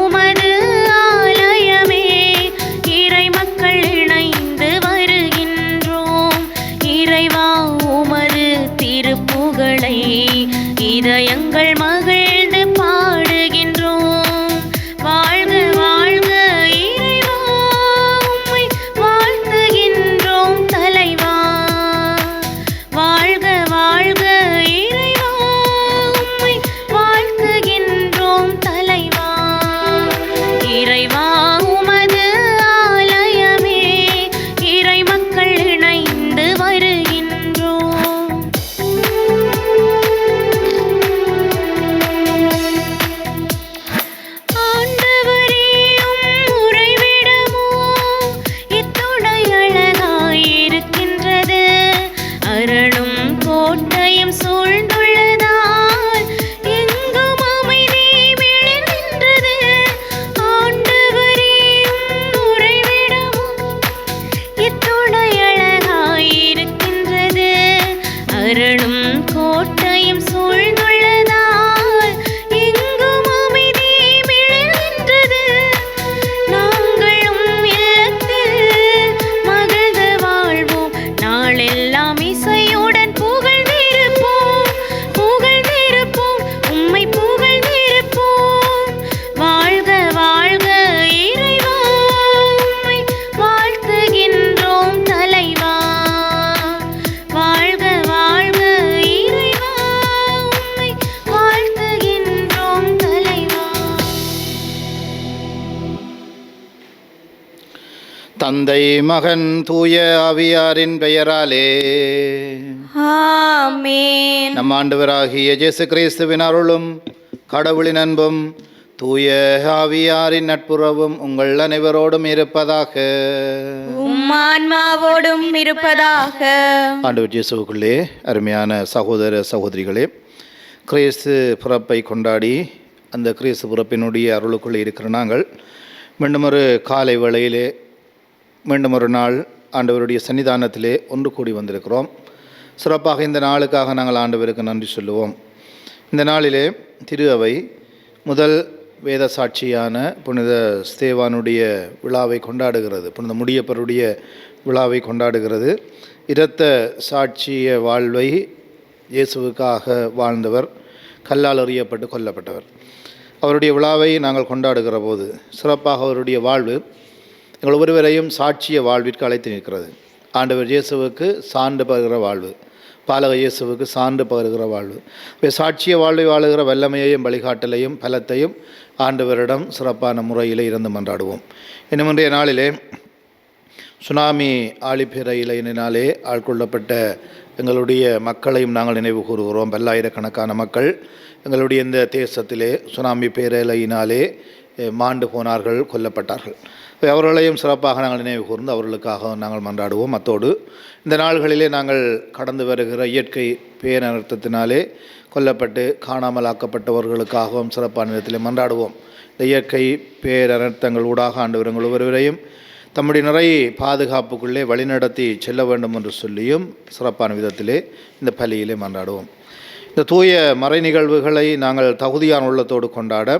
உமது ஆலயமே, இறை மக்கள் இணைந்து வருகின்றோம். இறைவா உமது திருப்புகழை இதயங்கள் மகிழ்ந்து பாடுகின்றோம். வாழ்க வாழ்க இறைவா, உம்மை வாழ்த்துகின்றோம் தலைவா. வாழ்க வாழ்க இறைவா, உம்மை வாழ்த்துகின்றோம் தலைவா. இறைவா உமது ஆலயமே, இறை மக்கள் இணைந்து வருகின்றோம். ஆண்டவரே உம் உறைவிடமோ எத்துணை அழகாயிருக்கின்றது. அரணும் கோட்டையும் சூழ்ந்துள்ளதால் எங்கும் அமைதி மிளிர்கின்றது. ஆண்டவரே உம் உறைவிடமோ எத்துணை அழகாயிருக்கின்றது. அரணும் கோட்டையும் சூழ்ந்துள்ளதால் எங்கும் அமைதி மிளிர்கின்றது. நாங்கள் உம் இல்லத்தில் மகிழ்ந்து வாழ்வோம். நாளெல்லாம் இசையுடன் புகழ்ந்திருப்போம், புகழ்ந்திருப்போம், உம்மை புகழ்ந்திருப்போம். வாழ்க வாழ்க இறைவா, உம்மை வாழ்த்துகின்றோம் தலைவா. வாழ்க வாழ்க இறைவா, உம்மை வாழ்த்துகின்றோம் தலைவா. தந்தை மகன் தூய ஆவியாரின் பெயராலே ஆமென். நம் ஆண்டவராகிய இயேசு கிறிஸ்துவின் அருளும் கடவுளின் அன்பும் தூய ஆவியாரின் நட்புறவும் உங்கள் அனைவரோடும் இருப்பதாக. உம் ஆன்மாவோடும் இருப்பதாக. ஆண்டவர் இயேசுவுக்குள்ளே அருமையான சகோதர சகோதரிகளே, கிறிஸ்து பிறப்பை கொண்டாடி அந்த கிறிஸ்து பிறப்பினுடைய அருளுக்குள்ளே இருக்கிற நாங்கள் மீண்டும் ஒரு காலை வேளையிலே மீண்டும் ஒரு நாள் ஆண்டவருடைய சன்னிதானத்திலே ஒன்று கூடி வந்திருக்கிறோம். சிறப்பாக இந்த நாளுக்காக நாங்கள் ஆண்டவருக்கு நன்றி சொல்லுவோம். இந்த நாளிலே திரு அவை முதல் வேத சாட்சியான புனித ஸ்தேவானுடைய விழாவை கொண்டாடுகிறது. புனித முடியப்பருடைய விழாவை கொண்டாடுகிறது. இரத்த சாட்சிய வாழ்வை இயேசுவுக்காக வாழ்ந்தவர், கல்லால் எறியப்பட்டு கொல்லப்பட்டவர். அவருடைய விழாவை நாங்கள் கொண்டாடுகிற போது சிறப்பாக அவருடைய வாழ்வு எங்கள் ஒருவரையும் சாட்சிய வாழ்விற்கு அழைத்து நிற்கிறது. ஆண்டவர் இயேசுவுக்கு சான்று பகிர்கிற வாழ்வு, பாலக இயேசுவுக்கு சான்று பகிர்கிற வாழ்வு, சாட்சிய வாழ்வை வாழுகிற வல்லமையையும் வழிகாட்டலையும் பலத்தையும் ஆண்டவரிடம் சிறப்பான முறையில் இருந்து மன்றாடுவோம். இன்னும் இன்றைய நாளிலே சுனாமி ஆழிப்பேரலையினாலே ஆட்கொள்ளப்பட்ட எங்களுடைய மக்களையும் நாங்கள் நினைவு கூறுகிறோம். பல்லாயிரக்கணக்கான மக்கள் எங்களுடைய இந்த தேசத்திலே சுனாமி பேரலையினாலே மாண்டு போனார்கள், கொல்லப்பட்டார்கள். அவர்களையும் சிறப்பாக நாங்கள் நினைவு கூர்ந்து அவர்களுக்காக நாங்கள் மன்றாடுவோம். அத்தோடு இந்த நாள்களிலே நாங்கள் கடந்து வருகிற இயற்கை பேரனர்த்தத்தினாலே கொல்லப்பட்டு காணாமலாக்கப்பட்டவர்களுக்காகவும் சிறப்பான நேரத்தில் மன்றாடுவோம். இந்த இயற்கை பேரனர்த்தங்கள் ஊடாக ஆண்டவர்கள் ஒருவரையும் தம்முடைய நிறை பாதுகாப்புக்குள்ளே வழிநடத்தி செல்ல வேண்டும் என்று சொல்லியும் சிறப்பான விதத்திலே இந்த பலியிலே மன்றாடுவோம். இந்த தூய மறை நிகழ்வுகளை நாங்கள் தகுதியான உள்ளத்தோடு கொண்டாட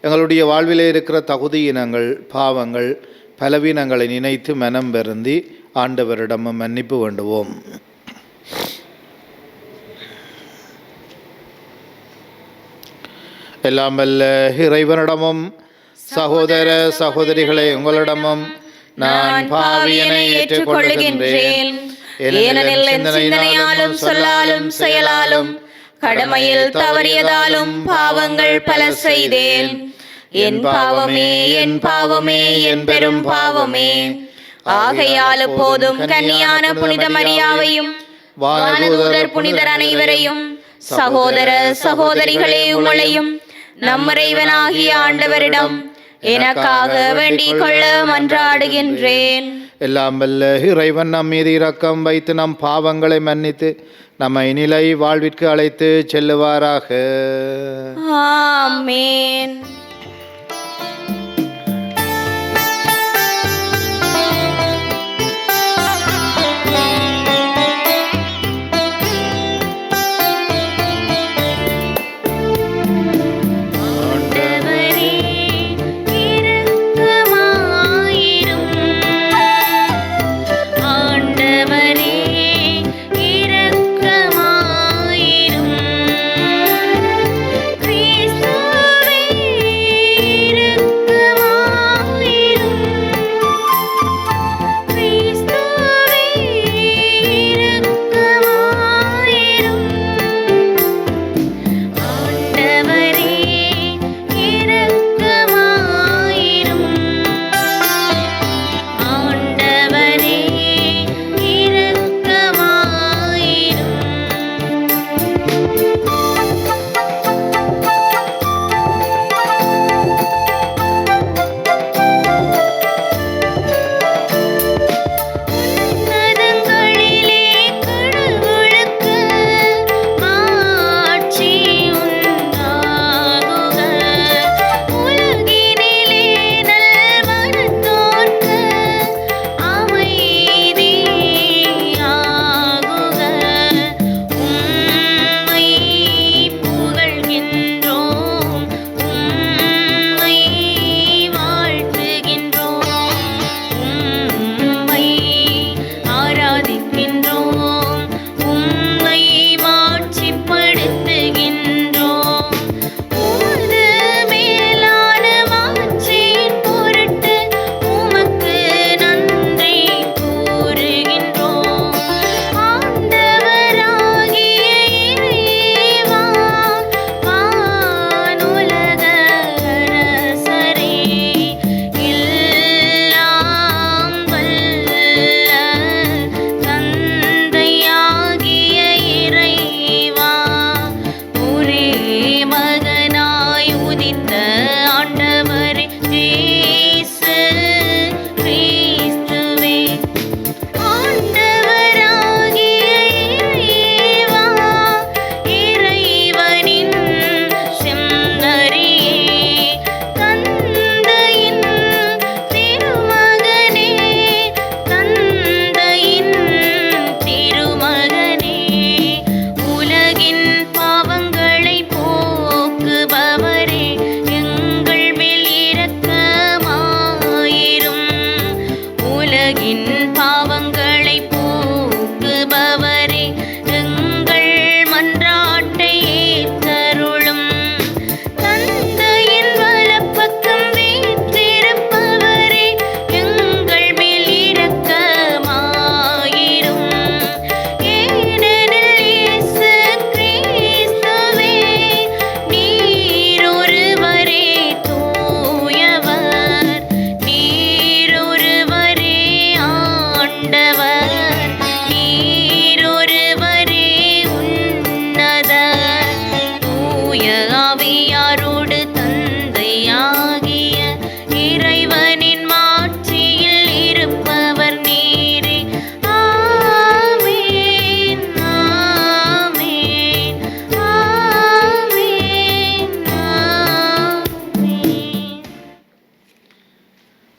எங்களுடைய வாழ்விலே இருக்கிற தகுதியினங்கள், பாவங்கள், பலவீனங்களை நினைத்து மனம் வருந்தி ஆண்டவரிடமும் மன்னிப்பு வேண்டுவோம். எல்லாம் வல்ல இறைவனிடமும் சகோதர சகோதரிகளே உங்களிடமும் நான் பாவியனை ஏற்றுக்கொள்கின்றேன். ஏனெனில் என் சிந்தனையாலும் சொல்லாலும் செயலாலும் கடமையில் தவறியதாலும் பாவங்கள் பல செய்தேன். என் பாவமே, என் பாவமே, என் பெரும் பாவமே. ஆகையால் போதும் கன்னியான புனித மரியாவையும் வானதூதர் புனிதர் அனைவரையும் சகோதர சகோதரிகளே உங்களையும் நம் இறைவனாகிய ஆண்டவரிடம் எனக்காக வேண்டிக் கொள்ள மன்றாடுகின்றேன். எல்லாம் வல்ல இறைவன் நம் மீது இரக்கம் வைத்து நம் பாவங்களை மன்னித்து நம்மை நிலை வாழ்விற்கு அழைத்து செல்லுவாராக. ஆமென். ஆண்டவரே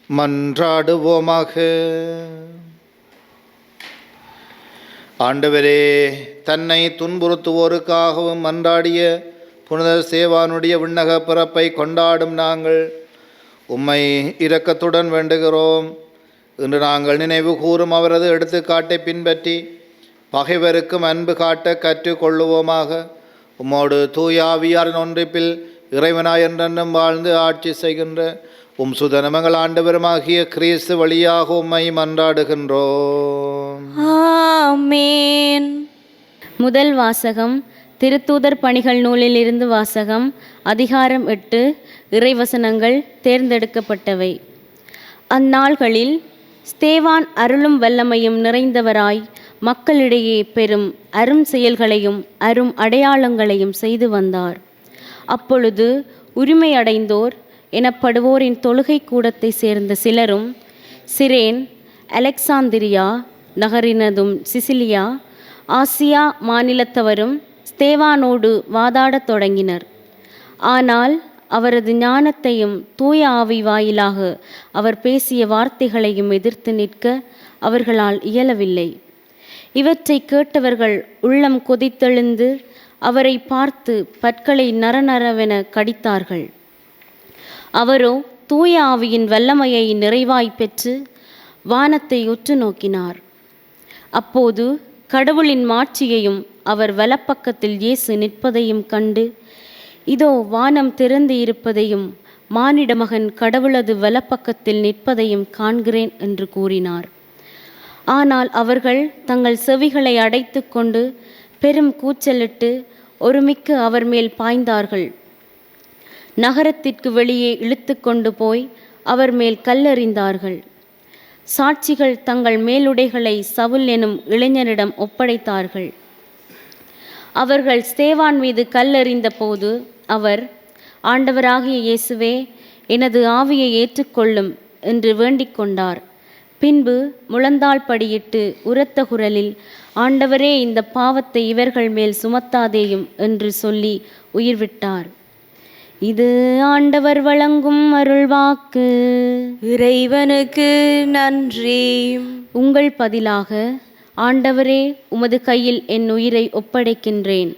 மன்றாடுவோமாக. ஆண்டவரே, தன்னை துன்புறுத்துவோருக்காகவும் மன்றாடிய புனித சேவானுடைய விண்ணக பிறப்பை கொண்டாடும் நாங்கள் உம்மை இரக்கத்துடன் வேண்டுகிறோம். இன்று நாங்கள் நினைவு கூறும் அவரது எடுத்துக்காட்டை பின்பற்றி பகைவருக்கும் அன்பு காட்ட கற்றுக்கொள்ளுவோமாக. உம்மோடு தூயாவியாரின் ஒன்றிப்பில் இறைவனாய் என்றென்றும் வாழ்ந்து ஆட்சி செய்கின்ற உம் சுதனமங்கள் ஆண்டவருமாகிய கிறிஸ்து வழியாக உம்மை மன்றாடுகின்றோம். ஆமென். முதல் வாசகம் திருத்தூதர் பணிகள் நூலில் இருந்து வாசகம். அதிகாரம் 8. இறைவசனங்கள் தேர்ந்தெடுக்கப்பட்டவை. அந்நாள்களில் ஸ்தேவான் அருளும் வல்லமையும் நிறைந்தவராய் மக்களிடையே பெரும் அரும் செயல்களையும் அரும் அடையாளங்களையும் செய்து வந்தார். அப்பொழுது உரிமை அடைந்தோர் எனப்படுவோரின் தொழுகை கூடத்தை சேர்ந்த சிலரும் சிரேன், அலெக்சாந்திரியா நகரினதும் சிசிலியா, ஆசியா மாநிலத்தவரும் ஸ்தேவானோடு வாதாடத் தொடங்கினர். ஆனால் அவரது ஞானத்தையும் தூய ஆவி வாயிலாக அவர் பேசிய வார்த்தைகளையும் எதிர்த்து நிற்க அவர்களால் இயலவில்லை. இவற்றை கேட்டவர்கள் உள்ளம் கொதித்தெழுந்து அவரை பார்த்து பற்களை நரநரவென கடித்தார்கள். அவரோ தூய ஆவியின் வல்லமையை நிறைவாய் பெற்று வானத்தை உற்று நோக்கினார். அப்போது கடவுளின் மாட்சியையும் அவர் வலப்பக்கத்தில் இயேசு நிற்பதையும் கண்டு, இதோ வானம் திறந்து இருப்பதையும் மானிட மகன் கடவுளது வலப்பக்கத்தில் நிற்பதையும் காண்கிறேன் என்று கூறினார். ஆனால் அவர்கள் தங்கள் செவிகளை அடைத்து கொண்டு பெரும் கூச்சலிட்டு ஒருமிக்க அவர் மேல் பாய்ந்தார்கள். நகரத்திற்கு வெளியே இழுத்து கொண்டு போய் அவர் மேல் கல்லெறிந்தார்கள். சாட்சிகள் தங்கள் மேலுடைகளை சவுல் எனும் இளைஞரிடம் ஒப்படைத்தார்கள். அவர்கள் ஸ்தேவான் மீது கல்லெறிந்த போது அவர், ஆண்டவராகிய இயேசுவே, எனது ஆவியை ஏற்றுக்கொள்ளும் என்று வேண்டிக் கொண்டார். பின்பு முழந்தாள் படியிட்டு உரத்த குரலில், ஆண்டவரே, இந்த பாவத்தை இவர்கள் மேல் சுமத்தாதேயும் என்று சொல்லி உயிர்விட்டார். இது ஆண்டவர் வழங்கும் அருள்வாக்கு. இறைவனுக்கு நன்றி. உங்கள் பதிலாக, ஆண்டவரே, உமது கையில் என் உயிரை ஒப்படைக்கின்றேன்.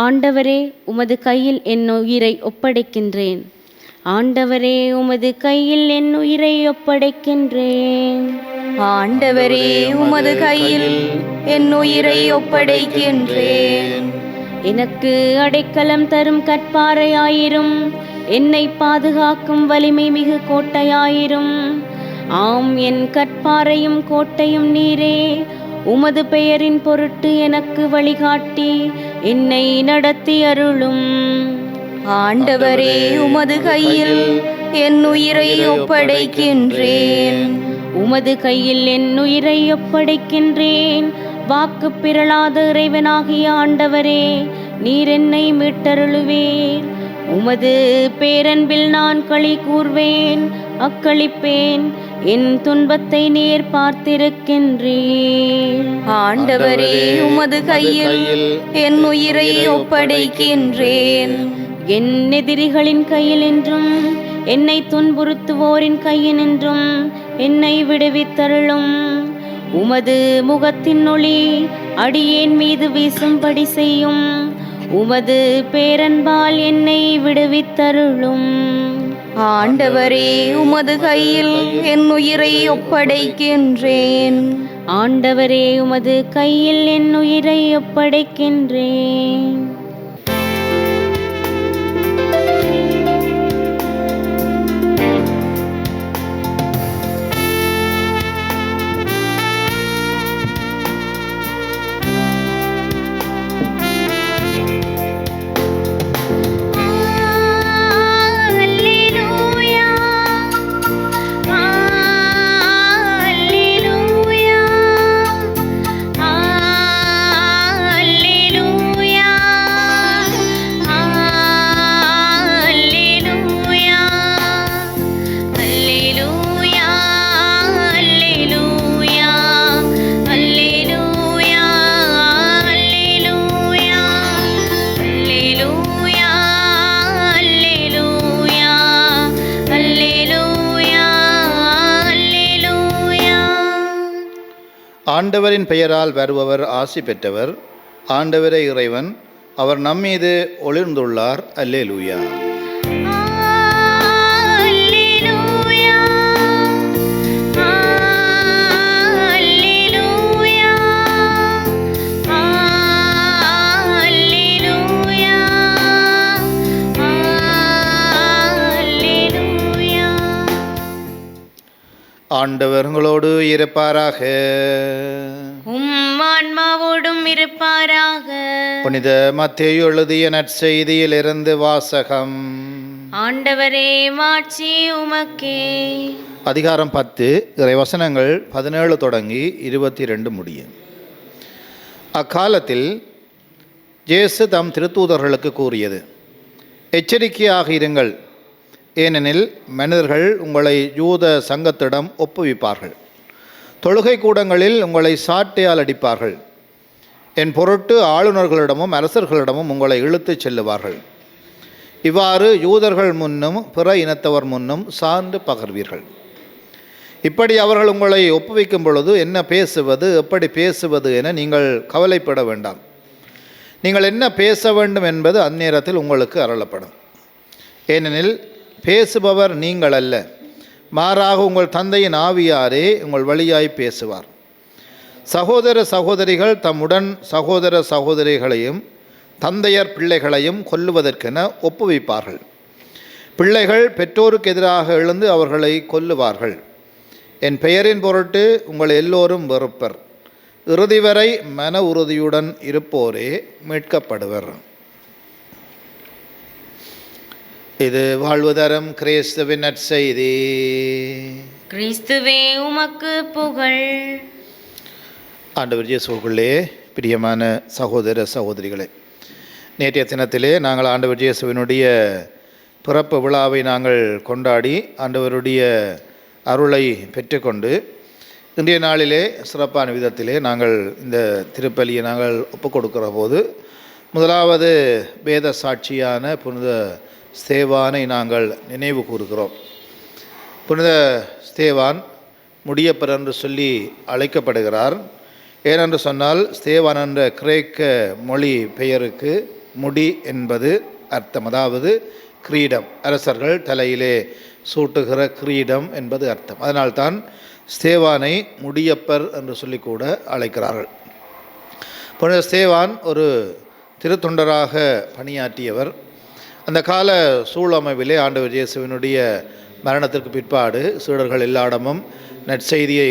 ஆண்டவரே, உமது கையில் என் உயிரை ஒப்படைக்கின்றேன். ஆண்டவரே, உமது கையில் என் உயிரை ஒப்படைக்கின்றேன். ஆண்டவரே, உமது கையில் என் உயிரை ஒப்படைக்கின்றேன். எனக்கு அடைக்கலம் தரும் கற்பாறையாயிரும், என்னை பாதுகாக்கும் வலிமை மிகு கோட்டையாயிரும். ஆம், என் கற்பாறையும் கோட்டையும் நீரே. உமது பெயரின் பொருட்டு எனக்கு வழிகாட்டி என்னை நடத்தி அருளும். ஆண்டவரே, உமது கையில் என் உயிரை ஒப்படைக்கின்றேன். உமது கையில் என் உயிரை ஒப்படைக்கின்றேன். வாக்கு பிறழாத இறைவனாகிய ஆண்டவரே, நீர் என்னை மீட்டருளுவீர். உமது பேரன்பில் நான் களி கூர்வேன், அக்களிப்பேன். என் துன்பத்தை நீர் பார்த்திருக்கின்றீர். ஆண்டவரே, உமது கையில் என் உயிரை ஒப்படைக்கின்றேன். என் எதிரிகளின் கையில் என்றும் என்னை துன்புறுத்துவோரின் கையினின்றும் என்னை விடுவித்தருளும். உமது முகத்தின் ஒளி அடியேன் மீது வீசும்படி செய்யும். உமது பேரன்பால் என்னை விடுவித்தருளும். ஆண்டவரே, உமது கையில் என் உயிரை ஒப்படைக்கின்றேன். ஆண்டவரே, உமது கையில் என் உயிரை ஒப்படைக்கின்றேன். Alleluia. ஆண்டவரின் பெயரால் வருபவர் ஆசி பெற்றவர். ஆண்டவரே இறைவன், அவர் நம்மீது ஒளிர்ந்துள்ளார். அல்லேலூயா. ஆண்டவர் உங்களோடு இருப்பாராக. உம் ஆன்மாவோடும் இருப்பாராக. புனித மத்தேயு எழுதிய நற்செய்தியிலிருந்து வாசகம். ஆண்டவரே, மாட்சி உமக்கே. அதிகாரம் 10, இறைவசனங்கள் 17 தொடங்கி 22 முடியும். அக்காலத்தில் இயேசு தம் திருத்தூதர்களுக்கு கூறியது: எச்சரிக்கையாக இருங்கள், ஏனெனில் மனிதர்கள் உங்களை யூத சங்கத்திடம் ஒப்புவிப்பார்கள். தொழுகை கூடங்களில் உங்களை சாட்டையால் அடிப்பார்கள். என் பொருட்டு ஆளுநர்களிடமும் அரசர்களிடமும் உங்களை இழுத்துச் செல்லுவார்கள். இவ்வாறு யூதர்கள் முன்னும் பிற இனத்தவர் முன்னும் சான்று பகர்வீர்கள். இப்படி அவர்கள் உங்களை ஒப்புவிக்கும் பொழுது என்ன பேசுவது, எப்படி பேசுவது என நீங்கள் கவலைப்பட வேண்டாம். நீங்கள் என்ன பேச வேண்டும் என்பது அந்நேரத்தில் உங்களுக்கு அருளப்படும். ஏனெனில் பேசுபவர் நீங்கள் அல்ல, மாறாக உங்கள் தந்தையின் ஆவியாரே உங்கள் வழியாய் பேசுவார். சகோதர சகோதரிகள் தம்முடன் சகோதர சகோதரிகளையும் தந்தையர் பிள்ளைகளையும் கொல்லுவதற்கென ஒப்புவிப்பார்கள். பிள்ளைகள் பெற்றோருக்கு எதிராக எழுந்து அவர்களை கொல்லுவார்கள். என் பெயரின் பொருட்டு உங்கள் எல்லோரும் வெறுப்பர். இறுதி வரை மன உறுதியுடன் இருப்போரே மீட்கப்படுவர். இது வாழ்வு தரும் கிறிஸ்துவின் நற்செய்தி. கிறிஸ்துவே உமக்கு புகழ். ஆண்டவர் இயேசுவுக்குள்ளே பிரியமான சகோதர சகோதரிகளே, நேற்றைய தினத்திலே நாங்கள் ஆண்டவர் இயேசுவினுடைய பிறப்பு விழாவை நாங்கள் கொண்டாடி ஆண்டவருடைய அருளை பெற்றுக்கொண்டு இன்றைய நாளிலே சிறப்பான விதத்திலே நாங்கள் இந்த திருப்பலியை நாங்கள் ஒப்புக் கொடுக்கிற போது முதலாவது வேத சாட்சியான புனித ஸ்தேவானை நாங்கள் நினைவு கூறுகிறோம். புனித ஸ்தேவான் முடியப்பர் என்று சொல்லி அழைக்கப்படுகிறார். ஏனென்று சொன்னால் ஸ்தேவான் என்ற கிரேக்க மொழி பெயருக்கு முடி என்பது அர்த்தம், அதாவது கிரீடம், அரசர்கள் தலையிலே சூட்டுகிற கிரீடம் என்பது அர்த்தம். அதனால்தான் ஸ்தேவானை முடியப்பர் என்று சொல்லி கூட அழைக்கிறார்கள். புனித ஸ்தேவான் ஒரு திருத்தொண்டராக பணியாற்றியவர். அந்த கால சூழமைவிலே ஆண்டவர் இயேசுவினுடைய மரணத்திற்கு பிற்பாடு சீடர்கள் எல்லாடமும் நற்செய்தியை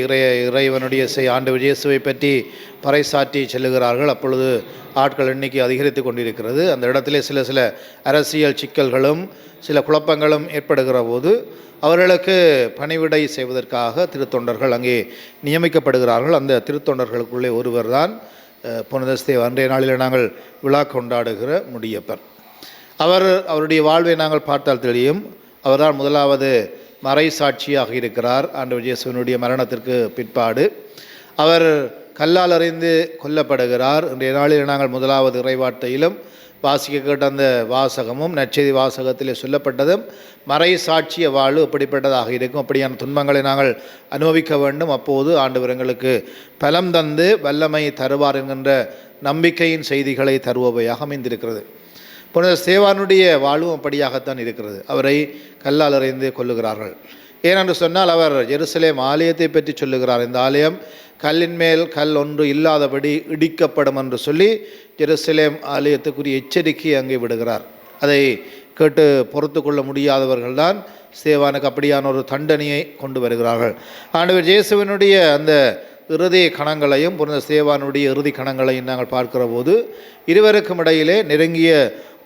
இறைவனுடைய ஆண்டவர் இயேசுவை பற்றி பறைசாற்றி செல்லுகிறார்கள். அப்பொழுது ஆட்கள் எண்ணிக்கை அதிகரித்து கொண்டிருக்கிறது. அந்த இடத்திலே சில அரசியல் சிக்கல்களும் சில குழப்பங்களும் ஏற்படுகிற போது அவர்களுக்கு பணிவிடை செய்வதற்காக திருத்தொண்டர்கள் அங்கே நியமிக்கப்படுகிறார்கள். அந்த திருத்தொண்டர்களுக்குள்ளே ஒருவர் தான் புனித ஸ்தேவான். அன்றைய நாளில் நாங்கள் விழா கொண்டாடுகிற முடியப்பர். அவருடைய வாழ்வை நாங்கள் பார்த்தால் தெரியும். அவர்தான் முதலாவது மறை சாட்சியாக இருக்கிறார் ஆண்டவர் இயேசுவினுடைய மரணத்திற்கு பிற்பாடு. அவர் கல்லால் அறிந்து கொல்லப்படுகிறார். இன்றைய நாளில் நாங்கள் முதலாவது இறைவார்த்தையிலும் வாசிக்க கேட்ட அந்த வாசகமும் நற்செய்தி வாசகத்திலே சொல்லப்பட்டதும் மறை சாட்சிய வாழ்வு எப்படிப்பட்டதாக இருக்கும், அப்படியான துன்பங்களை நாங்கள் அனுபவிக்க வேண்டும். அப்போது ஆண்டவர் எங்களுக்கு பலம் தந்து வல்லமை தருவார் என்கின்ற நம்பிக்கையின் செய்திகளை தருபவையாக அமைந்திருக்கிறது. புனித ஸ்தேவானுடைய வாழ்வும் அப்படியாகத்தான் இருக்கிறது. அவரை கல்லால் அறைந்து கொல்லுகிறார்கள். ஏனென்று சொன்னால் அவர் ஜெருசலேம் ஆலயத்தை பற்றி சொல்லுகிறார். இந்த ஆலயம் கல்லின் மேல் கல் ஒன்று இல்லாதபடி இடிக்கப்படும் என்று சொல்லி ஜெருசலேம் ஆலயத்துக்குரிய எச்சரிக்கை அங்கே விடுகிறார். அதை கேட்டு பொறுத்து கொள்ள முடியாதவர்கள்தான் ஸ்தேவானுக்கு அப்படியான ஒரு தண்டனையை கொண்டு வருகிறார்கள். ஆண்டவர் இயேசுவினுடைய அந்த இறுதி கணங்களையும் புனித ஸ்தேவானுடைய இறுதி கணங்களையும் நாங்கள் பார்க்கிற போது இருவருக்கும் இடையிலே நெருங்கிய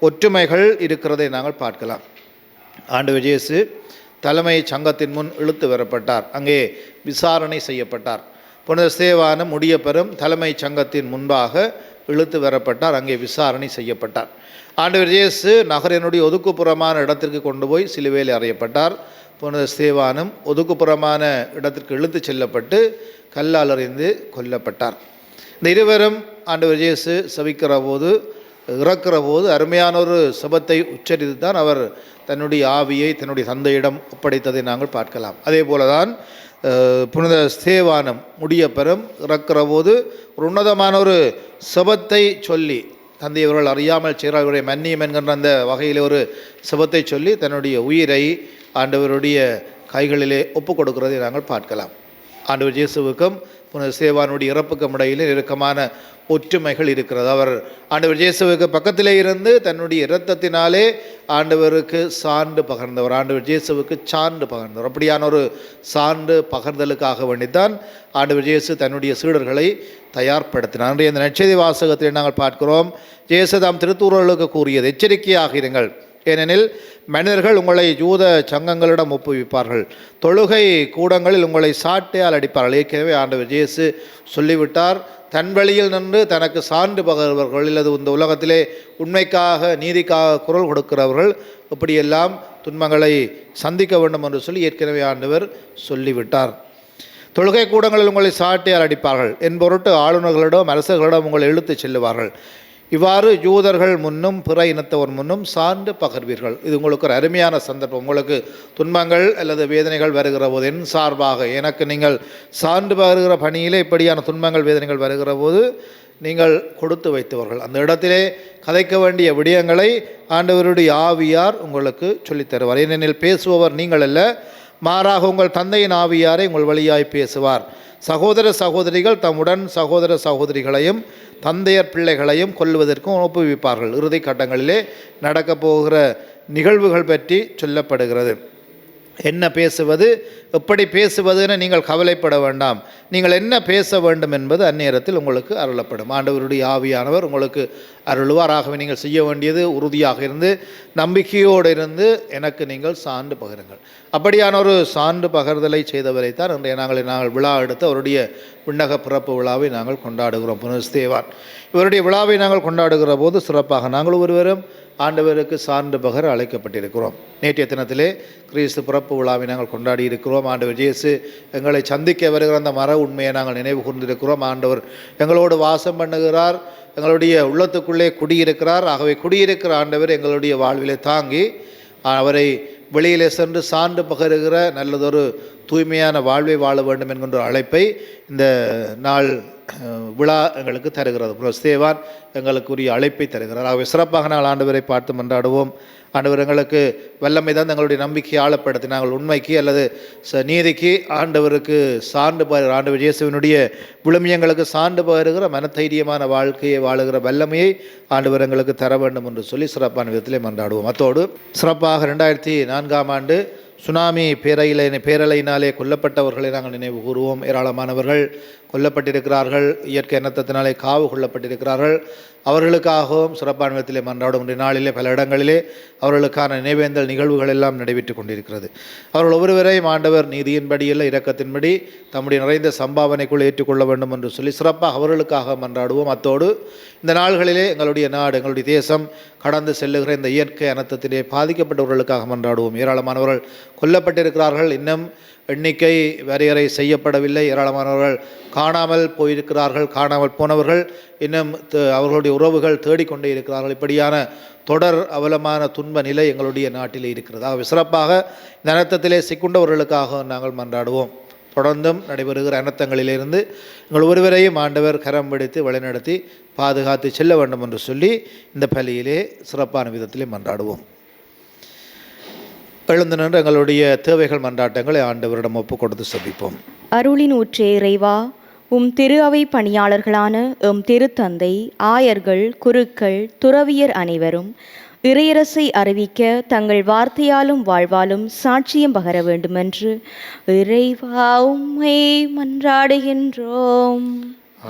ஒற்றுமைகள் இருக்கிறதை நாங்கள் பார்க்கலாம். ஆண்டவர் இயேசு தலைமை சங்கத்தின் முன் இழுத்து வரப்பட்டார். அங்கே விசாரணை செய்யப்பட்டார். புனித ஸ்தேவானும் முடியப்பெறும் தலைமை சங்கத்தின் முன்பாக இழுத்து வரப்பட்டார். அங்கே விசாரணை செய்யப்பட்டார். ஆண்டவர் இயேசு நகரினுடைய ஒதுக்குப்புறமான இடத்திற்கு கொண்டு போய் சிலுவையில் அறையப்பட்டார். புனித ஸ்தேவானும் ஒதுக்குப்புறமான இடத்திற்கு இழுத்து செல்லப்பட்டு கல்லால் அறிந்து கொல்லப்பட்டார். இந்த இருவரும் ஆண்டவர் இயேசு சபிக்கிற போது இறக்கிற போது அருமையான ஒரு சபத்தை உச்சரித்து தான் அவர் தன்னுடைய ஆவியை தன்னுடைய தந்தையிடம் ஒப்படைத்ததை நாங்கள் பார்க்கலாம். அதே போலதான் புனித ஸ்தேவானம் முடிய பெறும் இறக்கிற போது ஒரு உன்னதமான ஒரு செபத்தை சொல்லி, தந்தை இவர்கள் அறியாமல் செய்கிறார்களுடைய மன்னியம் என்கின்ற அந்த வகையில் ஒரு செபத்தை சொல்லி தன்னுடைய உயிரை ஆண்டவருடைய கைகளிலே ஒப்பு கொடுக்கிறதை நாங்கள் பார்க்கலாம். ஆண்டவர் இயேசுவுக்கும் புனித ஸ்தேவானுடைய இறப்புக்கும் இடையிலே நெருக்கமான ஒற்றுமைகள் இருக்கிறது. அவர் ஆண்டவர் இயேசுவுக்கு பக்கத்திலே இருந்து தன்னுடைய இரத்தத்தினாலே ஆண்டவருக்கு சான்று பகர்ந்தவர், ஆண்டவர் இயேசுவுக்கு சான்று பகர்ந்தவர். அப்படியான ஒரு சான்று பகர்தலுக்காக வேண்டித்தான் ஆண்டவர் இயேசு தன்னுடைய சீடர்களை தயார்படுத்தினார். அன்றைய இந்த நற்செய்தி வாசகத்தில் நாங்கள் பார்க்கிறோம், இயேசு தாம் திருத்தூதர்களுக்கு கூறியது, எச்சரிக்கையாக இருங்கள், ஏனெனில் மனிதர்கள் உங்களை யூத சங்கங்களிடம் ஒப்புவிப்பார்கள், தொழுகை கூடங்களில் உங்களை சாட்டையால் அடிப்பார்கள். ஏற்கனவே ஆண்டவர் இயேசு சொல்லிவிட்டார், தன் வழியில் நின்று தனக்கு சான்று பகர்வர்கள், இல்லது இந்த உலகத்திலே உண்மைக்காக நீதிக்காக குரல் கொடுக்கிறவர்கள் இப்படியெல்லாம் துன்பங்களை சந்திக்க வேண்டும் என்று சொல்லி ஏற்கனவே ஆண்டவர் சொல்லிவிட்டார். தொழுகை கூடங்களில் உங்களை சாட்டையால் அடிப்பார்கள் என்பொருட்டு ஆளுநர்களிடம் அரசர்களிடம் உங்களை இழுத்துச் செல்லுவார்கள். இவ்வாறு யூதர்கள் முன்னும் பிற இனத்தவர் முன்னும் சான்று பகர்வீர்கள். இது உங்களுக்கு ஒரு அருமையான சந்தர்ப்பம். உங்களுக்கு துன்பங்கள் அல்லது வேதனைகள் வருகிற போது என் சார்பாக எனக்கு நீங்கள் சான்று பகர்கிற பணியிலே இப்படியான துன்பங்கள் வேதனைகள் வருகிற போது நீங்கள் கொடுத்து வைத்தவர்கள். அந்த இடத்திலே கதைக்க வேண்டிய விடயங்களை ஆண்டவருடைய ஆவியார் உங்களுக்கு சொல்லித் தருவார். ஏனெனில் பேசுபவர் நீங்கள் அல்ல, மாறாக உங்கள் தந்தையின் ஆவியாரை உங்கள் வழியாய் பேசுவார். சகோதர சகோதரிகள் தம்முடன் சகோதர சகோதரிகளையும் தந்தையர் பிள்ளைகளையும் கொல்வதற்கும் ஒப்புவிப்பார்கள். இறுதி கட்டங்களிலே நடக்கப் போகிற நிகழ்வுகள் பற்றி சொல்லப்படுகிறது. என்ன பேசுவது, எப்படி பேசுவதுன்னு நீங்கள் கவலைப்பட வேண்டாம். நீங்கள் என்ன பேச வேண்டும் என்பது அந்நேரத்தில் உங்களுக்கு அருளப்படும். ஆண்டவருடைய ஆவியானவர் உங்களுக்கு அருள்வார். ஆகவே நீங்கள் செய்ய வேண்டியது உறுதியாக இருந்து நம்பிக்கையோடு இருந்து எனக்கு நீங்கள் சான்று பகிருங்கள். அப்படியான ஒரு சான்று பகர்தலை செய்தவரைத்தான் இன்றைய நாங்கள் விழா எடுத்து அவருடைய விண்ணக பிறப்பு விழாவை நாங்கள் கொண்டாடுகிறோம். புனித ஸ்தேவான் இவருடைய விழாவை நாங்கள் கொண்டாடுகிற போது சிறப்பாக நாங்கள் ஒருவரும் ஆண்டவருக்கு சான்று பகர அழைக்கப்பட்டிருக்கிறோம். நேற்றைய தினத்திலே கிறிஸ்து பிறப்பு விழாவை நாங்கள் கொண்டாடி இருக்கிறோம். ஆண்டவர் இயேசு எங்களை சந்திக்க வருகிற அந்த மர உண்மையை நாங்கள் நினைவு கூர்ந்திருக்கிறோம். ஆண்டவர் எங்களோடு வாசம் பண்ணுகிறார், எங்களுடைய உள்ளத்துக்குள்ளே குடியிருக்கிறார். ஆகவே குடியிருக்கிற ஆண்டவர் எங்களுடைய வாழ்விலே தாங்கி அவரை வெளியிலே சென்று சான்று பகருகிற நல்லதொரு தூய்மையான வாழ்வை வாழ வேண்டும் என்கின்ற அழைப்பை இந்த நாள் விழா எங்களுக்கு தருகிறது. புனித ஸ்தேவான் எங்களுக்குரிய அழைப்பை தருகிறார். ஆகவே சிறப்பாக நாங்கள் ஆண்டவரை பார்த்து மன்றாடுவோம். ஆண்டவர் எங்களுக்கு வல்லமை தான் எங்களுடைய நம்பிக்கையை ஆழப்படுத்தி நாங்கள் உண்மைக்கு அல்லது நீதிக்கு ஆண்டவருக்கு சான்று பகர் ஆண்டவர் இயேசுவினுடைய விழுமியங்களுக்கு சான்று பகருகிற மனதைரியமான வாழ்க்கையை வாழுகிற வல்லமையை ஆண்டவர் எங்களுக்கு தர வேண்டும் என்று சொல்லி சிறப்பான விதத்திலே மன்றாடுவோம். அத்தோடு சிறப்பாக 2004ஆம் ஆண்டு சுனாமி பேரலையினாலே கொல்லப்பட்டவர்களை நாங்கள் நினைவு கூறுவோம். ஏராளமானவர்கள் கொல்லப்பட்டிருக்கிறார்கள், இயற்கை அனர்த்தத்தினாலே காவு கொள்ளப்பட்டிருக்கிறார்கள். அவர்களுக்காகவும் சிறப்பான விதத்திலே மன்றாடும். இன்றைய நாளிலே பல இடங்களிலே அவர்களுக்கான நினைவேந்தல் நிகழ்வுகள் எல்லாம் நடைபெற்று கொண்டிருக்கிறது. அவர்கள் ஒவ்வொருவரையும் ஆண்டவர் நீதியின்படி இல்லை இரக்கத்தின்படி தம்முடைய நிறைந்த சம்பாவனைக்குள் ஏற்றுக்கொள்ள வேண்டும் என்று சொல்லி சிறப்பாக அவர்களுக்காக மன்றாடுவோம். அத்தோடு இந்த நாள்களிலே எங்களுடைய நாடு எங்களுடைய தேசம் கடந்து செல்லுகிற இந்த இயற்கை அனர்த்தத்திலே பாதிக்கப்பட்டவர்களுக்காக மன்றாடுவோம். ஏராளமானவர்கள் கொல்லப்பட்டிருக்கிறார்கள், இன்னும் எண்ணிக்கை வரையறை செய்யப்படவில்லை. ஏராளமானவர்கள் காணாமல் போயிருக்கிறார்கள், காணாமல் போனவர்கள் இன்னும் அவர்களுடைய உறவுகள் தேடிக்கொண்டே இருக்கிறார்கள். இப்படியான தொடர் அவலமான துன்ப நிலை எங்களுடைய நாட்டிலே இருக்கிறது. ஆகவே சிறப்பாக இந்த அனர்த்தத்திலே சிக்குண்டவர்களுக்காக நாங்கள் மன்றாடுவோம். தொடர்ந்தும் நடைபெறுகிற அனர்த்தங்களிலிருந்து எங்கள் ஒருவரையும் ஆண்டவர் கரம் பிடித்து வழிநடத்தி பாதுகாத்து செல்ல வேண்டும் என்று சொல்லி இந்த பலியிலே சிறப்பான விதத்திலே மன்றாடுவோம். எழுந்து நின்று எங்களுடைய தேவைகள் மன்றாட்டங்களை ஆண்டவரிடம் ஒப்புக் கொடுத்து சபிப்போம். அருளின் ஊற்றே இறைவா, உம் திரு அவை பணியாளர்களான எம் திருத்தந்தை, ஆயர்கள், குருக்கள், துறவியர் அனைவரும் இறையரசை அறிவிக்க தங்கள் வார்த்தையாலும் வாழ்வாலும் சாட்சியம் பகர வேண்டுமென்று இறைவா உம்மை மன்றாடுகின்றோம்.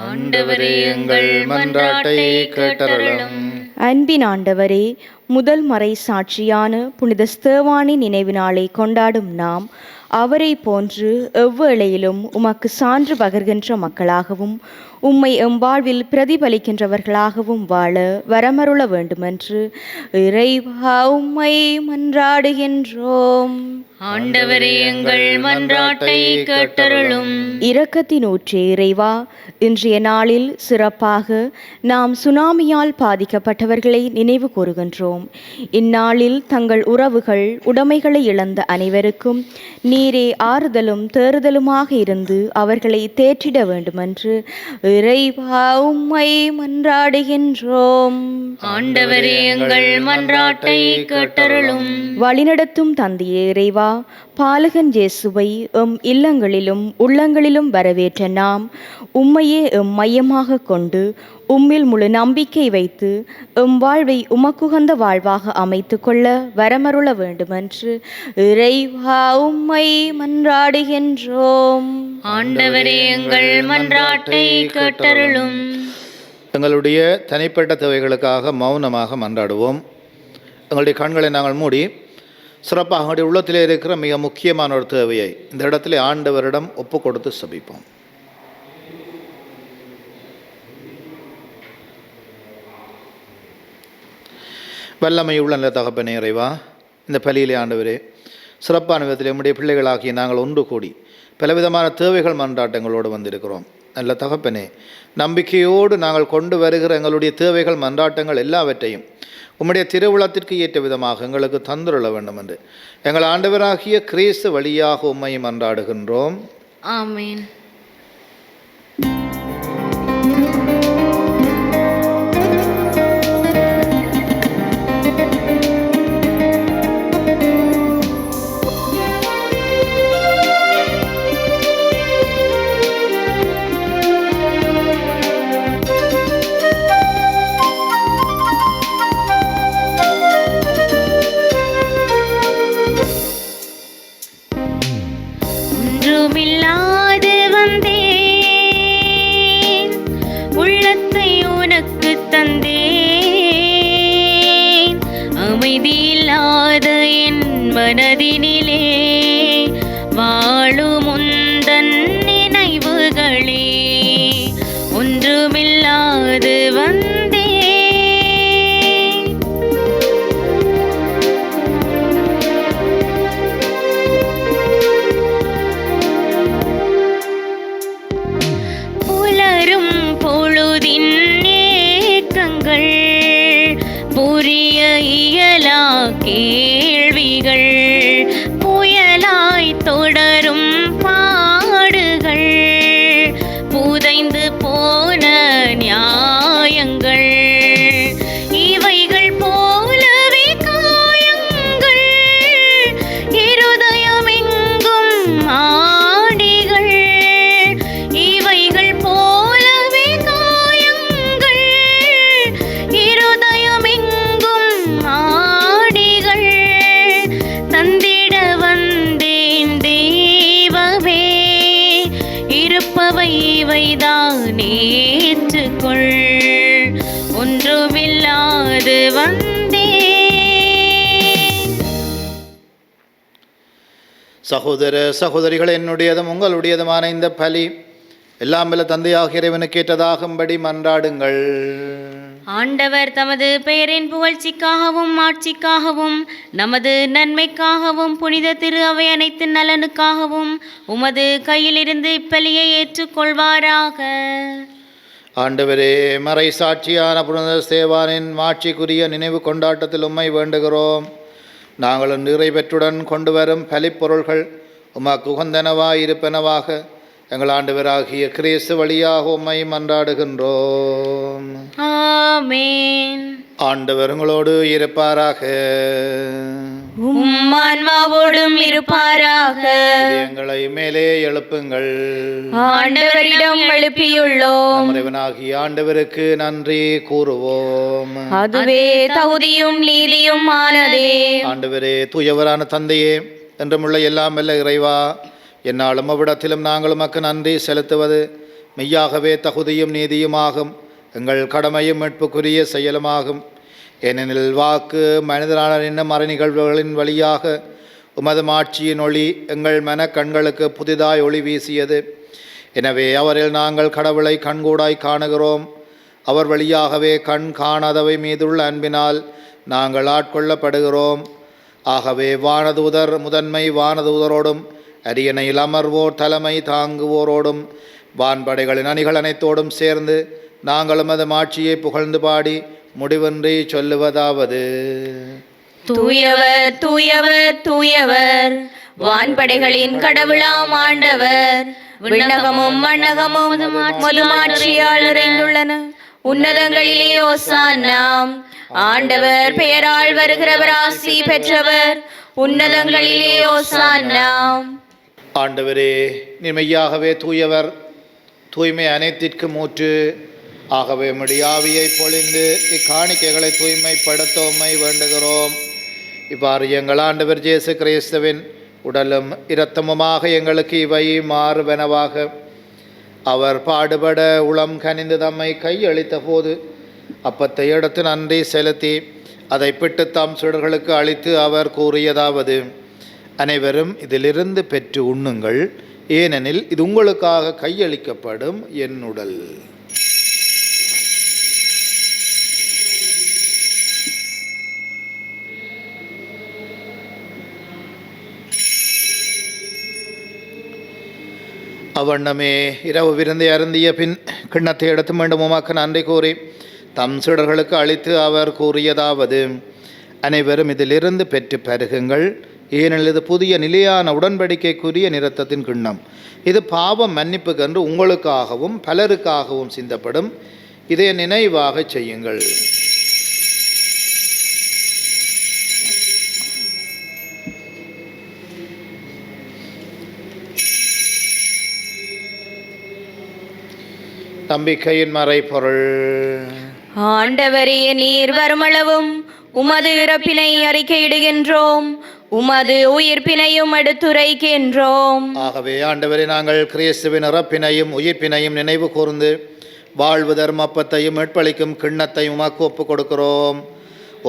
ஆண்டவரே, எங்கள் மன்றாட்டை கேட்டருளும். அன்பின் ஆண்டவரே, முதல் மறை சாட்சியான புனித ஸ்தேவானின் நினைவு நாளை கொண்டாடும் நாம் அவரை போன்று எவ்வேளையிலும் உமக்கு சான்று பகர்கின்ற மக்களாகவும் உம்மை எம்பாழ்வில் பிரதிபலிக்கின்றவர்களாகவும் வாழ வரமருள வேண்டுமென்று இறைவா உம்மை மன்றாடுகின்றோம். ஆண்டவரே எங்கள் மன்றாட்டை கேட்டருளும். இரக்கத்தின் ஊற்றே இறைவா, இன்றைய நாளில் சிறப்பாக நாம் சுனாமியால் பாதிக்கப்பட்டவர்களை நினைவு கூறுகின்றோம். இந்நாளில் தங்கள் உறவுகள் உடைமைகளை இழந்த அனைவருக்கும் நீரே ஆறுதலும் தேறுதலுமாக இருந்து அவர்களை தேற்றிட வேண்டுமென்று இறைவா உம்மை மன்றாடுகின்றோம். ஆண்டவரே எங்கள் மன்றாட்டை கேட்டருளும். வழிநடத்தும் தந்தையே இறைவா, பாலகன் இயேசுவை எம் இல்லங்களிலும் உள்ளங்களிலும் வரவேற்ற நாம் உம்மையே எம் மையமாக கொண்டு உம்மில் முழு நம்பிக்கை வைத்து எம் வாழ்வை உமக்குகந்த வாழ்வாக அமைத்து கொள்ள வரமருள வேண்டுமென்று இறைவா உம்மை மன்றாடுகின்றோம். ஆண்டவரே எங்கள் மன்றாட்டை கேட்டருளும். எங்களுடைய தனிப்பட்ட தேவைகளுக்காக மௌனமாக மன்றாடுவோம். எங்களுடைய கண்களை நாங்கள் மூடி சிறப்பாக எங்களுடைய உள்ளத்திலே இருக்கிற மிக முக்கியமான ஒரு தேவையை இந்த இடத்துல ஆண்டவரிடம் ஒப்பு கொடுத்து செபிப்போம். வல்லமையுள்ள நல்ல தகப்பனே இறைவா, இந்த பலியிலே ஆண்டவரே சிறப்பான விதத்தில் நம்முடைய பிள்ளைகளாகிய நாங்கள் ஒன்று கூடி பலவிதமான தேவைகள் மன்றாட்டங்களோடு வந்திருக்கிறோம். நல்ல தகப்பனே, நம்பிக்கையோடு நாங்கள் கொண்டு வருகிற எங்களுடைய தேவைகள் மன்றாட்டங்கள் எல்லாவற்றையும் உம்முடைய திருவுளத்திற்கு ஏற்ற விதமாக எங்களுக்கு தந்துள்ள வேண்டும் என்று எங்கள் ஆண்டவராகிய கிறிஸ்து வழியாக உம்மை மன்றாடுகின்றோம். ஆமென். ஒன்றுமில்லாது வந்தேன், உள்ளத்தை உனக்கு தந்தேன். அமைதியில்லாத என் மனதினிலே வாழும் உந்தன் நினைவுகளே. ஒன்றுமில்லாது வந்தேன். புலரும் பொழுதின் ஏக்கங்கள், புரிய இயலா கேள்விகள், புயலாய் தொடரும் பாடுகள், புதைந்து போன நியாயங்கள், இவைகள் போலவே காயங்கள், இருதயமெங்கும் ஆடிகள், இவைகள் போலவே காயங்கள், இருதயமெங்கும் ஆடிகள், தந்திட வந்தேன் தெய்வமே, இருப்பவை இவைதான் ஏற்றுக்கொள். ஒன்றுமில்லாது வந்தேன். சகோதர சகோதரிகள், என்னுடையதும் உங்களுடையதுமான இந்த பலி எல்லாம் வல்ல தந்தையாகிய இறைவனுக்கு ஏற்றதாகும்படி மன்றாடுங்கள். ஆண்டவர் தமது பெயரின் புகழ்ச்சிக்காகவும் ஆட்சிக்காகவும் நமது நன்மைக்காகவும் புனித திரு அவை அனைத்து நலனுக்காகவும் உமது கையிலிருந்து இப்பலியை ஏற்றுக்கொள்வாராக. ஆண்டவரே, மறை சாட்சியான புனித ஸ்தேவானின் மாட்சிக்குரிய நினைவு கொண்டாட்டத்தில் உம்மை வேண்டுகிறோம். நாங்கள் நிறைவேற்றுடன் கொண்டு வரும் பலிப்பொருள்கள் உமக்கு உகந்தனவாயிருப்பனவாக எங்கள் ஆண்டவராகிய கிறிஸ்து வழியாக உம்மை மன்றாடுகின்றோம். ஆமென். ஆண்டவர் உங்களோடு இருப்பாராக. உம் ஆன்மாவோடும் இருப்பாராக. எங்களை மேலே எழுப்புங்கள். ஆண்டவரிடம் எழுப்பியுள்ளோம். இறைவனாகிய ஆண்டவருக்கு நன்றி கூறுவோம். அதுவே தகுதியும் நீதியும் ஆனதே. ஆண்டவரே, தூயவரான தந்தையே, என்றுமுள்ள எல்லாம் வல்ல இறைவா, என்னாலும் அவ்விடத்திலும் நாங்கள் உமக்கு நன்றி செலுத்துவது மெய்யாகவே தகுதியும் நீதியுமாகும், எங்கள் கடமையும் மீட்புக்குரிய செயலுமாகும். ஏனெனில் வாக்கு மனிதரான இன்னும் மறை நிகழ்வுகளின் வழியாக உமது மாட்சியின் ஒளி எங்கள் மனக்கண்களுக்கு புதிதாய் ஒளி வீசியது. எனவே அவரில் நாங்கள் கடவுளை கண்கூடாய் காணுகிறோம். அவர் வழியாகவே கண் காணாதவை மீதுள்ள அன்பினால் நாங்கள் ஆட்கொள்ளப்படுகிறோம். ஆகவே வானதூதர் முதன்மை வானதூதரோடும் அரியணையில் அமர்வோர் தலைமை தாங்குவோரோடும் வான்படைகளின் அணிகள் அனைத்தோடும் சேர்ந்து நாங்களும் அது ஆட்சியை புகழ்ந்து பாடி முடிவின்றி சொல்லுவதாவது: தூயவர் தூயவர் தூயவர், வான்படைகளின் கடவுளாம் ஆண்டவர். விண்ணகமும் மண்ணகமும் மதுமாட்சியால் நிறைந்துள்ளன. உன்னதங்களிலே ஓசானா. ஆண்டவர் பெயரால் வருகிறவர் ஆசி பெற்றவர். உன்னதங்களிலே ஓசானா. ஆண்டவரே, நீர் மெய்யாகவே தூயவர், தூய்மை அனைத்திற்கும் ஊற்று. ஆகவே உம்முடைய ஆவியை பொழிந்து இக்காணிக்கைகளை தூய்மைப்படுத்த உம்மை வேண்டுகிறோம். இவ்வாறு எங்கள் ஆண்டவர் இயேசு கிறிஸ்துவின் உடலும் இரத்தமுமாக எங்களுக்கு இவை மாறுவனவாக. அவர் பாடுபட உளம் கனிந்து தம்மை கையளித்த போது அப்பத்தை எடுத்து நன்றி செலுத்தி அதை பிட்டு தாம் சுடர்களுக்கு அளித்து அவர் கூறியதாவது: அனைவரும் இதிலிருந்து பெற்று உண்ணுங்கள், ஏனெனில் இது உங்களுக்காக கையளிக்கப்படும் என் உடல். அவ்வண்ணமே இரவு விருந்தை அருந்திய பின் கிண்ணத்தை எடுத்து மீண்டும் உமக்கு நன்றி கூறி தம் சீடர்களுக்கு அளித்து அவர் கூறியதாவது: அனைவரும் இதிலிருந்து பெற்று பருகுங்கள், ஏனெனில் இது புதிய நிலையான உடன்படிக்கைக்குரிய இரத்தத்தின் கிண்ணம். இது பாவம் மன்னிப்புக்கென்று உங்களுக்காகவும் பலருக்காகவும் சிந்தப்படும். இதை நினைவாக செய்யுங்கள். நம்பிக்கையின் மறைபொருள். ஆண்டவரே, நீர் வருமளவும் உமது இறப்பினை அறிக்கையிடுகின்றோம், உமது உயிர்ப்பினையும் எடுத்துரைக்கின்றோம். ஆகவே ஆண்டவரே, நாங்கள் கிறிஸ்துவின் இறப்பினையும் உயிர்ப்பினையும் நினைவு கூர்ந்து வாழ்வு தர்மப்பத்தையும் மீட்பளிக்கும் கிண்ணத்தை உமக்கு ஒப்புக் கொடுக்கிறோம்.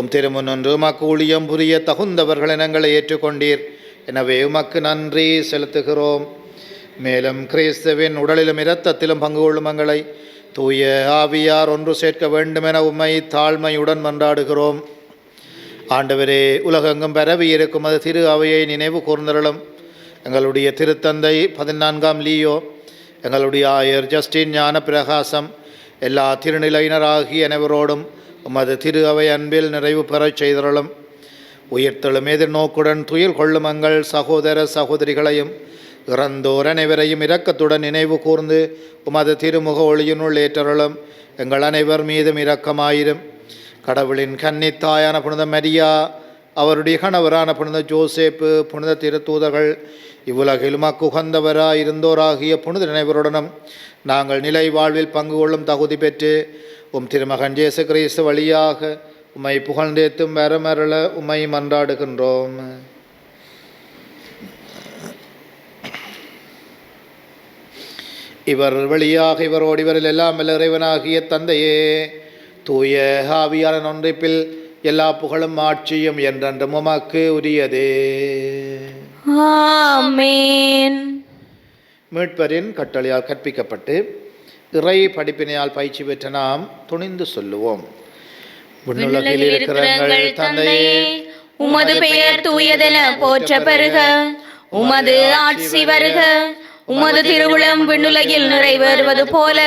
உம் திருமுன்னொன்று உமக்கு ஊழியம் புரிய தகுந்தவர்கள் எங்களை ஏற்றுக்கொண்டீர். எனவே உமக்கு நன்றி செலுத்துகிறோம். மேலும் கிறிஸ்துவின் உடலிலும் இரத்தத்திலும் பங்கு கொள்ளும் எங்களை தூய ஆவியார் ஒன்று சேர்க்க வேண்டுமென உம்மை தாழ்மையுடன் மன்றாடுகிறோம். ஆண்டவரே, உலகெங்கும் பரவி இருக்கும் அது திரு அவையை நினைவு கூர்ந்தருளும். எங்களுடைய திருத்தந்தை 14ஆம் லீயோ, எங்களுடைய ஆயர் ஜஸ்டின் ஞான பிரகாசம், எல்லா திருநிலையினராகிய அனைவரோடும் உமது திரு அவை அன்பில் நிறைவு பெறச் செய்தருளும். உயிர்த்தெழும் எதிர்நோக்குடன் துயில் கொள்ளும் எங்கள் சகோதர சகோதரிகளையும் இறந்தோர் அனைவரையும் இரக்கத்துடன் நினைவு கூர்ந்து உமது திருமுக ஒளியினுள் ஏற்றருளும். எங்கள் அனைவர் மீதும் இரக்கமாயிரும். கடவுளின் கன்னித்தாயான புனித மரியா, அவருடைய கணவரான புனித ஜோசேப்பு, புனித திருத்தூதர்கள், இவ்வுலகில் உகந்தவராய் இருந்தோராகிய புனித அனைவருடனும் நாங்கள் நிலை வாழ்வில் பங்கு கொள்ளும் தகுதி பெற்று உம் திருமகன் இயேசு கிறிஸ்து வழியாக உம்மை புகழ்ந்தேத்தும் வரமருள உம்மை மன்றாடுகின்றோம். இவர் வழியாக இவரோடு இவரில் எல்லாம் வல்ல இறைவனாகிய தந்தையே, தூய ஆவியாரின் ஒன்றிப்பில் எல்லா புகழும் ஆட்சியும் என்றென்றும் உமக்கு உரியதே. ஆமென். மீட்பரின் கட்டளையால் கற்பிக்கப்பட்டு இறை படிப்பினையால் பயிற்சி பெற்ற நாம் துணிந்து சொல்லுவோம்: விண்ணுலகில் இருக்கிற எங்கள் தந்தையே, உமது பெயர் தூயதென போற்ற பெறுக. உமது ஆட்சி வருக. உமது திருவுளம் விண்ணுலகில் நிறைவேறுவது போல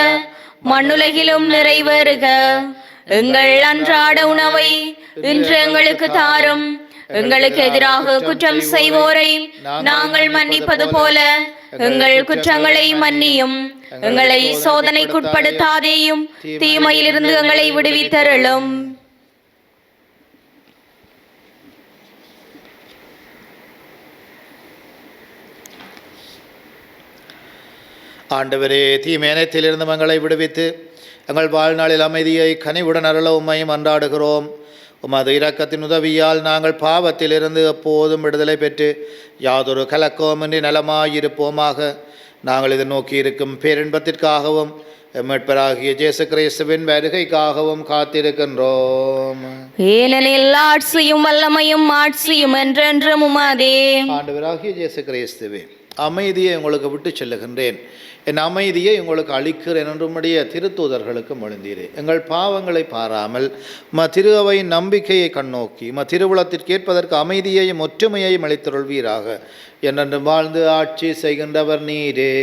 மண்ணுலகிலும் நிறைவேறுக. எங்கள் அன்றாட உணவை இன்று எங்களுக்கு தாரும். எங்களுக்கு எதிராக குற்றம் செய்வோரை நாங்கள் மன்னிப்பது போல எங்கள் குற்றங்களை மன்னியும். எங்களை சோதனைக்குட்படுத்தாதேயும், தீமையிலிருந்து எங்களை விடுவித்தருளும். ஆண்டவரே, தீமையனத்திலிருந்து எங்களை விடுவித்து எங்கள் வாழ்நாளில் அமைதியை கனிவுடன் அருள உம்மை மன்றாடுகிறோம். உமது இரக்கத்தின் உதவியால் நாங்கள் பாவத்திலிருந்து எப்போதும் விடுதலை பெற்று யாதொரு கலக்கமின்றி நலமாயிருப்போமாக. நாங்கள் இதை நோக்கி இருக்கும் பேரின்பத்திற்காகவும் மீட்பராகிய இயேசு கிறிஸ்துவின் வருகைக்காகவும் காத்திருக்கின்றோம். ஏனெனில் ஆட்சியும் வல்லமையும் ஆட்சியும் என்றென்றும் உமதே. ஆண்டவராகிய இயேசு கிறிஸ்துவே, அமைதியை உங்களுக்கு விட்டு செல்லுகின்றேன், என் அமைதியை உங்களுக்கு அளிக்கிறேன் என்று உம்முடைய திருத்தூதர்களுக்கு மொழிந்தீரே. எங்கள் பாவங்களை பாராமல் திரு அவையின் நம்பிக்கையை கண்ணோக்கி திருவுளத்திற்கு ஏற்பதற்கு அமைதியையும் ஒற்றுமையையும் அளித்தருள்வீராக. என்றென்று வாழ்ந்து ஆட்சி செய்கின்றவர் நீரே.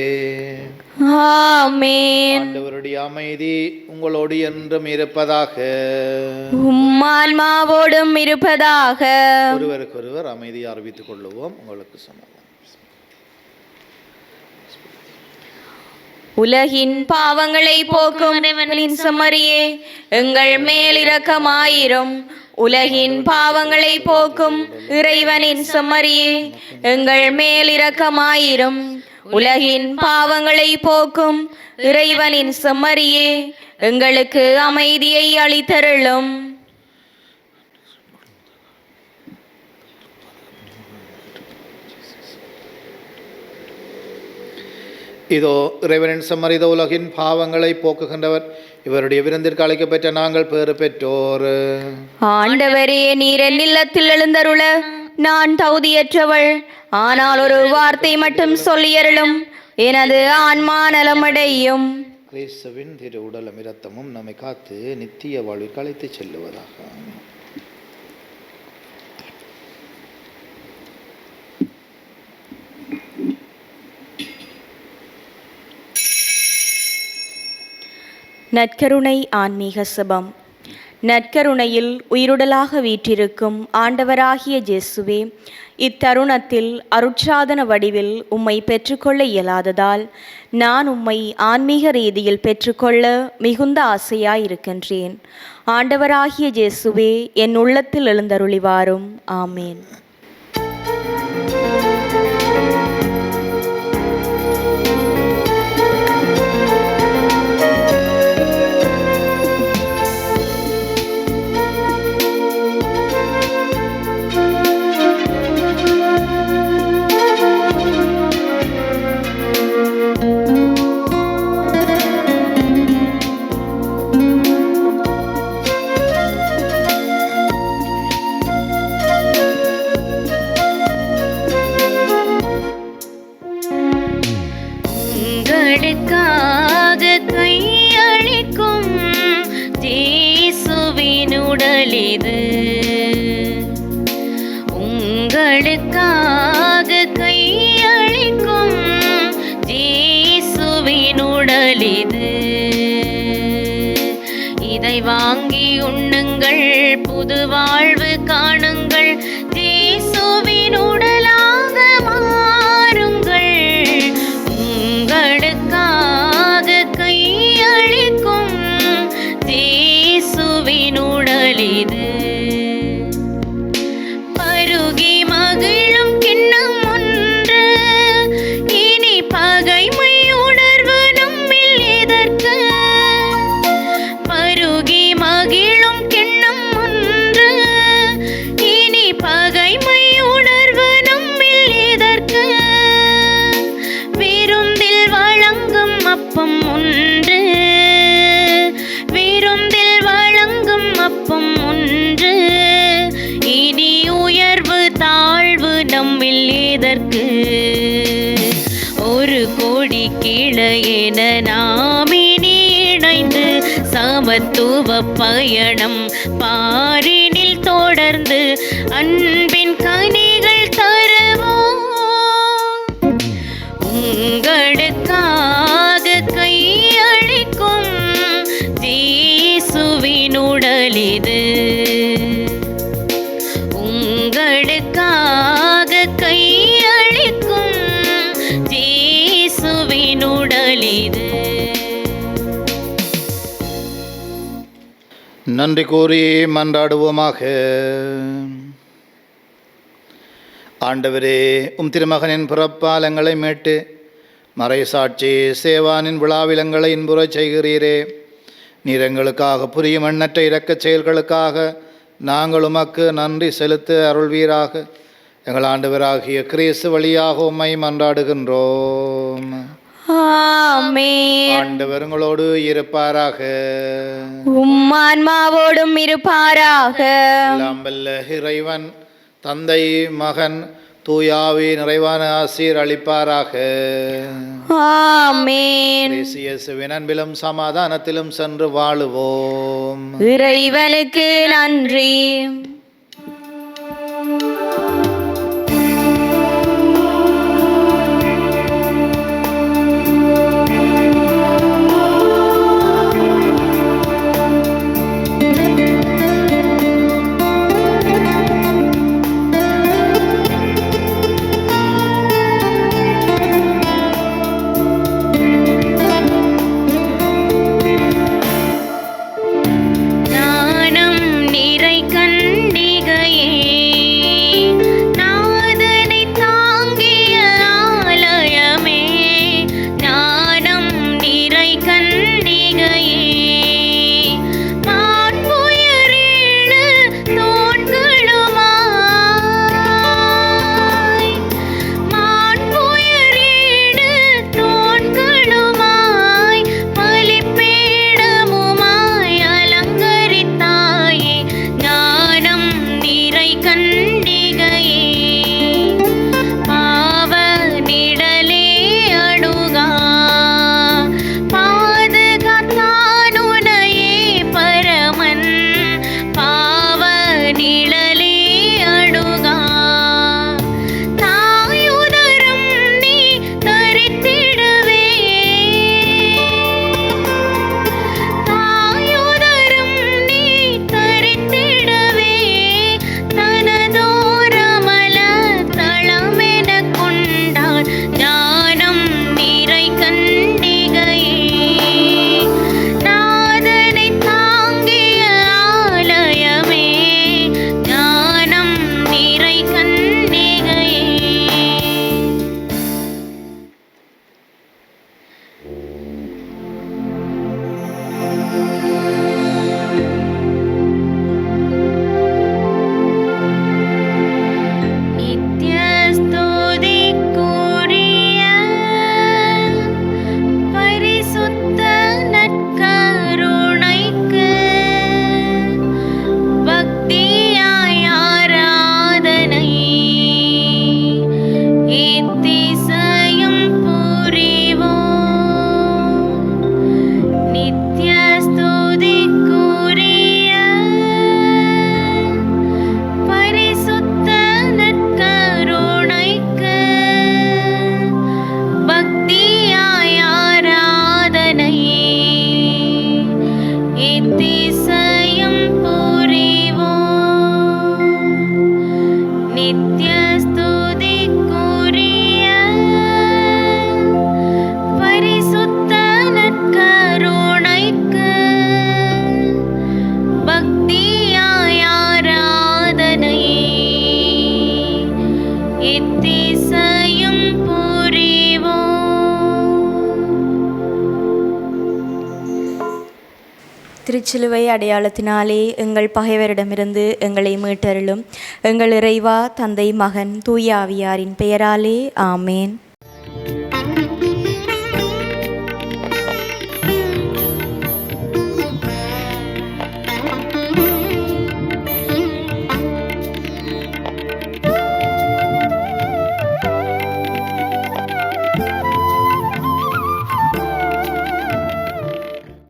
ஆமென். ஆண்டவருடைய அமைதி உங்களோடு என்றும் இருப்பதாக. உம்மான்மாவோடும் இருப்பதாக. ஒருவருக்கொருவர் அமைதியை அறிவித்துக் கொள்ளுவோம். உங்களுக்கு சமாதானம். உலகின் பாவங்களை போக்கும் இறைவனின் செம்மறியே, எங்கள் மேல் இரக்கமாயிரும். உலகின் பாவங்களை போக்கும் இறைவனின் செம்மறியே, எங்கள் மேல் இரக்கமாயிரும். உலகின் பாவங்களை போக்கும் இறைவனின் செம்மறியே, எங்களுக்கு அமைதியை அளித்தருளும். இதோ இறைவனின் செம்மறித உலகின் பாவங்களை போக்குகின்றவர். இவருடைய விருந்திற்கு அழைக்கப்பெற்ற நாங்கள் பேறு பெற்றோர். ஆண்டவரே, நீர் என் இல்லத்தில் எழுந்தருள நான் தகுதியற்றவள். ஆனால் ஒரு வார்த்தை மட்டும் சொல்லியருளும், எனது ஆன்மா நலமடையும். கிறிஸ்துவின் திரு உடலும் இரத்தமும் நம்மை காத்து நித்திய வாழ்விற்கு அழைத்து செல்லுவதாக. நற்கருணை ஆன்மீக செபம். நற்கருணையில் உயிருடலாக வீற்றிருக்கும் ஆண்டவராகிய இயேசுவே, இத்தருணத்தில் அருட்சாதன வடிவில் உம்மை பெற்றுக்கொள்ள இயலாததால் நான் உம்மை ஆன்மீக ரீதியில் பெற்றுக்கொள்ள மிகுந்த ஆசையாயிருக்கின்றேன். ஆண்டவராகிய இயேசுவே, என் உள்ளத்தில் எழுந்தருளிவாரும். ஆமேன். உங்களுக்காக கையளிக்கும் இயேசுவின் உடலிது. உங்களுக்காக கையளிக்கும் இயேசுவின் உடலிது. இதை வாங்கி உண்ணுங்கள், புது வாழ்வு காணுங்கள். இயேசுவின் உடலாக மாறுங்கள். உங்களுக்காக கையளிக்கும் இயேசுவின் உடலிது. பருகி மகிழும் கிண்ணம் ஒன்று, இனி பகைமை உணர்வு நம்மில் எதற்கு? பருகி மகிழும் கிண்ணம் ஒன்று, இனி பகைமை உணர்வு நம்மில் எதற்கு? விருந்தில் வழங்கும் அப்பம் ஒன்று, விருந்தில் வழங்கும் அப்பம் ஒன்று, இனி உயர்வு தாழ்வு நம்மில் எதற்கு? ஒரு கோடி கிளையென நாம் இனி இணைந்து சமத்துவ பயணம் பாரினில் தொடர்ந்து அன்பின் கனிகள் தருவோம். உங்களுக்காக கையளிக்கும் இயேசுவின் உடலிது. உங்களுக்காக கையளிக்கும் இயேசுவின் உடலிது. நன்றி கூறி மன்றாடுவோமாக. ஆண்டவரே, திருமகனின் பிறப்பால் எங்களை மீட்டு மறைசாட்சி சேவானின் விழாவிலங்களை இன்புறச் செய்கிறீரே. நீர் எங்களுக்காக புரியும் எண்ணற்ற இரக்கச் செயல்களுக்காக நாங்கள் உமக்கு நன்றி செலுத்த அருள்வீராக. எங்கள் ஆண்டவராகிய கிறிஸ்து வழியாக உம்மை மன்றாடுகின்றோம். ஆமென். ஆண்டவர் உங்களோடு இருப்பாராக. உம்மான்மாவோடும் இருப்பாராக. எல்லாம் வல்ல இறைவன் தந்தை, மகன், தூயாவே நிறைவான ஆசீர் அளிப்பாராக. ஆமென். இயேசுவின் அன்பிலும் சமாதானத்திலும் சென்று வாழுவோம். இறைவனுக்கு நன்றி. ஞானம் நிறை கண்டிகையே, நாதனை தாங்கிய ஆலயமே. ஞானம் நிறை கண்டிகையே, மாட்புயரேழு தூண்களுமாய், மாட்புயரேழு தூண்களுமாய், பலிபீடமுமாய் அலங்கரித்தாயே. ஞானம் நிறை கண்டிகையே, பாவ நிழலே அணுகா, பாதுகாத்தானுனையே பரமன். பாவ நிழலே அணுகா, தாயுதரம் நீ தரித்திடவே, தாயுதரம் நீ தரித்திடவே, தனதோரமல தளமென கொண்டார். ஞானம் நிறை கண்டிகையே, நாதனை தாங்கிய ஆலயமே. ஞானம் நிறை கண்டிகையே. நித்ய ஸ்துதிக்குரிய பரிசுத்த நற்கருணைக்கு பக்தியாய் ஆராதனை எத்திசையும் புரிவோம். நித்ய ஸ்துதிக்குரிய பரிசுத்த நற்கருணைக்கு பக்தியாய் ஆராதனை எத்திசையும் புரிவோம். நித்ய ஸ்துதிக்குரிய பரிசுத்த நற்கருணைக்கு பக்தியாய் ஆராதனை எத்திசையும் புரிவோம். திருச்சிலுவை அடையாளத்தினாலே எங்கள் பகைவரிடமிருந்து எங்களை மீட்டருளும். எங்கள் இறைவா, தந்தை, மகன், தூய ஆவியாரின் பெயராலே ஆமேன்.